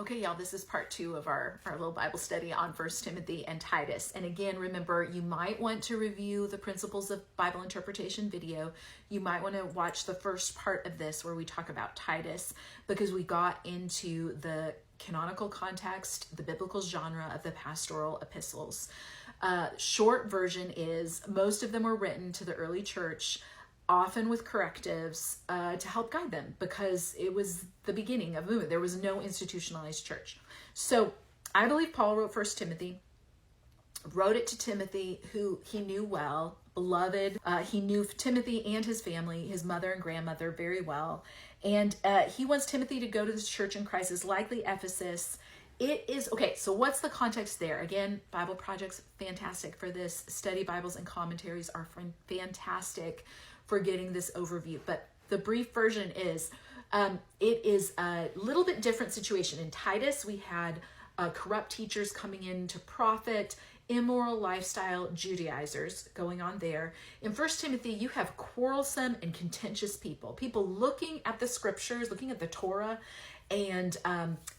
Okay, y'all, this is part 2 of our little Bible study on 1 Timothy and Titus. And again, remember, you might want to review the Principles of Bible Interpretation video. You might want to watch the first part of this where we talk about Titus, because we got into the canonical context, the biblical genre of the pastoral epistles. Short version is most of them were written to the early church, often with correctives to help guide them, because it was the beginning of movement. There was no institutionalized church. So I believe Paul wrote 1 Timothy, wrote it to Timothy, who he knew well, beloved. He knew Timothy and his family, his mother and grandmother, very well. And he wants Timothy to go to this church in Christ, likely Ephesus. It is, okay, so what's the context there? Again, Bible Project's fantastic for this. Study Bibles and commentaries are fantastic for getting this overview. But the brief version is, it is a little bit different situation. In Titus, we had corrupt teachers coming in to profit, immoral lifestyle Judaizers going on there. In 1 Timothy, you have quarrelsome and contentious people looking at the scriptures, looking at the Torah, and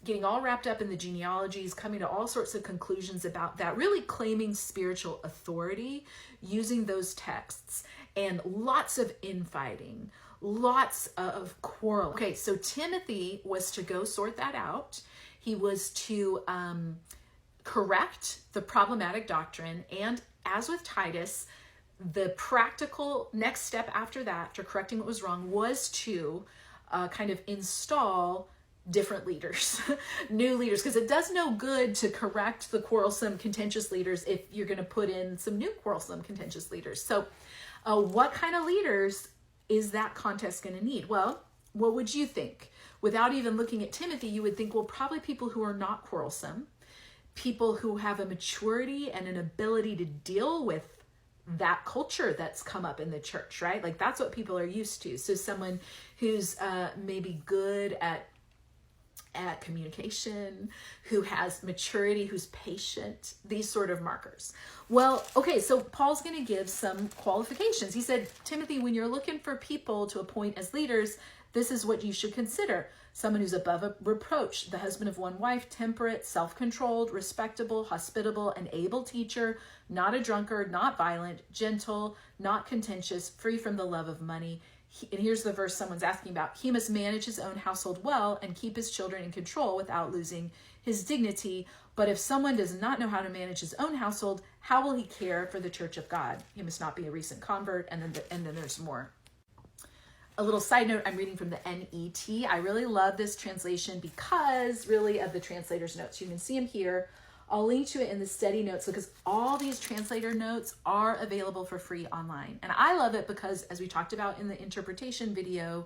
getting all wrapped up in the genealogies, coming to all sorts of conclusions about that, really claiming spiritual authority using those texts, and lots of infighting, lots of quarrel. Okay, so Timothy was to go sort that out. He was to correct the problematic doctrine, and as with Titus, the practical next step after that, after correcting what was wrong, was to kind of install different leaders, new leaders, because it does no good to correct the quarrelsome, contentious leaders if you're going to put in some new quarrelsome, contentious leaders. So what kind of leaders is that context going to need? Well, what would you think? Without even looking at Timothy, you would think, well, probably people who are not quarrelsome, people who have a maturity and an ability to deal with that culture that's come up in the church, right? Like that's what people are used to. So someone who's maybe good at communication, who has maturity, who's patient, these sort of markers. Well, okay, so Paul's going to give some qualifications. He said, Timothy, when you're looking for people to appoint as leaders, this is what you should consider. Someone who's above a reproach, the husband of one wife, temperate, self-controlled, respectable, hospitable, an able teacher, not a drunkard, not violent, gentle, not contentious, free from the love of money. And here's the verse someone's asking about. He must manage his own household well and keep his children in control without losing his dignity. But if someone does not know how to manage his own household, how will he care for the church of God? He must not be a recent convert. And then there's more. A little side note, I'm reading from the NET. I really love this translation because really of the translator's notes. You can see them here. I'll link to it in the study notes because all these translator notes are available for free online. And I love it because, as we talked about in the interpretation video,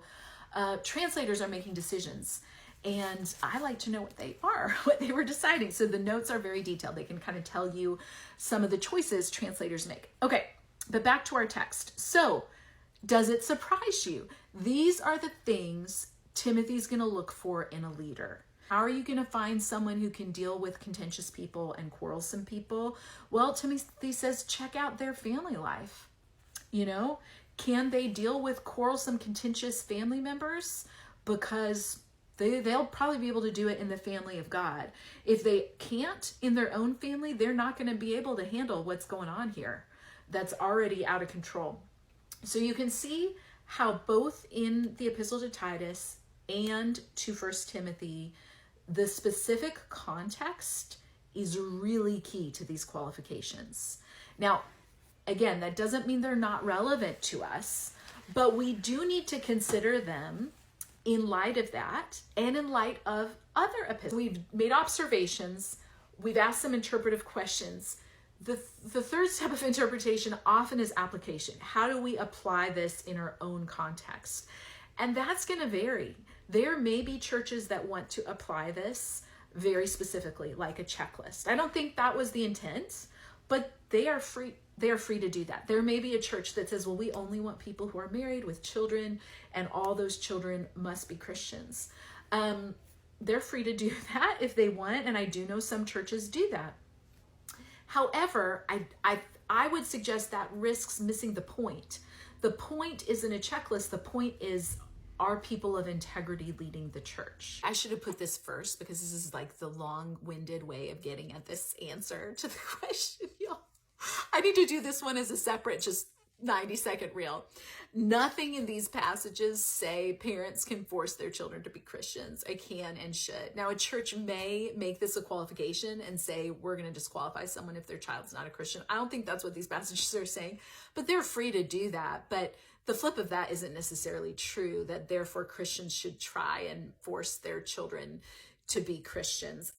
translators are making decisions. And I like to know what they are, what they were deciding. So the notes are very detailed. They can kind of tell you some of the choices translators make. Okay, but back to our text. So does it surprise you? These are the things Timothy's going to look for in a leader. How are you going to find someone who can deal with contentious people and quarrelsome people? Well, Timothy says, check out their family life. You know, can they deal with quarrelsome, contentious family members? Because they'll probably be able to do it in the family of God. If they can't in their own family, they're not going to be able to handle what's going on here. That's already out of control. So you can see how both in the epistle to Titus and to 1 Timothy, the specific context is really key to these qualifications. Now, again, that doesn't mean they're not relevant to us, but we do need to consider them in light of that and in light of other epistles. We've made observations, we've asked some interpretive questions. The third step of interpretation often is application. How do we apply this in our own context? And that's going to vary. There may be churches that want to apply this very specifically, like a checklist. I don't think that was the intent, but they are free to do that. There may be a church that says, well, we only want people who are married with children, and all those children must be Christians. They're free to do that if they want, and I do know some churches do that. However, I would suggest that risks missing the point. The point isn't a checklist. The point is, are people of integrity leading the church? I should have put this first because this is like the long-winded way of getting at this answer to the question, y'all. I need to do this one as a separate, just 90-second reel. Nothing in these passages say parents can force their children to be Christians. I can and should. Now, a church may make this a qualification and say, we're going to disqualify someone if their child's not a Christian. I don't think that's what these passages are saying, but they're free to do that. But the flip of that isn't necessarily true, that therefore Christians should try and force their children to be Christians.